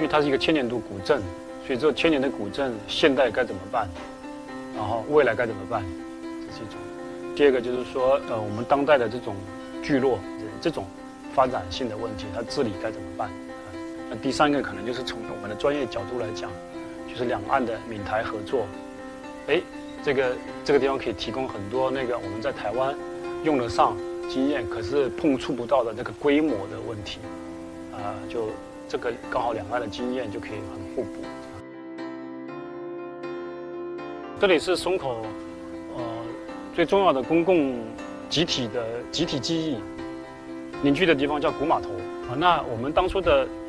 为它是一个千年度古镇，所以这千年的古镇现代该怎么办，然后未来该怎么办，这是一种。第二个就是说，我们当代的这种聚落这种发展性的问题，它治理该怎么办？那第三个可能就是从我们的专业角度来讲，就是两岸的闽台合作，这个地方可以提供很多那个我们在台湾用得上经验，可是碰触不到的那个规模的问题，就这个刚好两岸的经验就可以很互补。这里是松口，最重要的公共集体记忆凝聚的地方叫古码头啊。那我们当初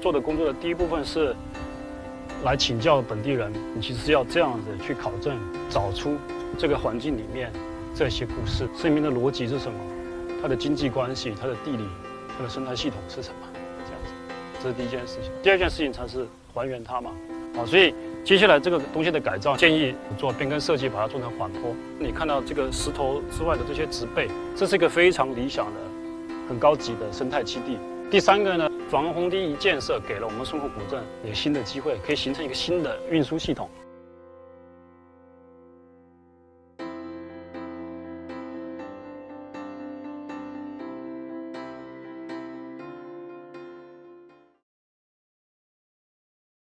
做的工作的第一部分是来请教本地人，你其实是要这样子去考证，找出这个环境里面这些故事，生命的逻辑是什么，它的经济关系，它的地理，它的生态系统是什么，这样子，这是第一件事情。第二件事情才是还原它嘛，所以接下来这个东西的改造，建议做变更设计，把它做成缓坡。你看到这个石头之外的这些植被，这是一个非常理想的、很高级的生态基地。第三个呢，防洪堤一建设，给了我们松口古镇有新的机会，可以形成一个新的运输系统。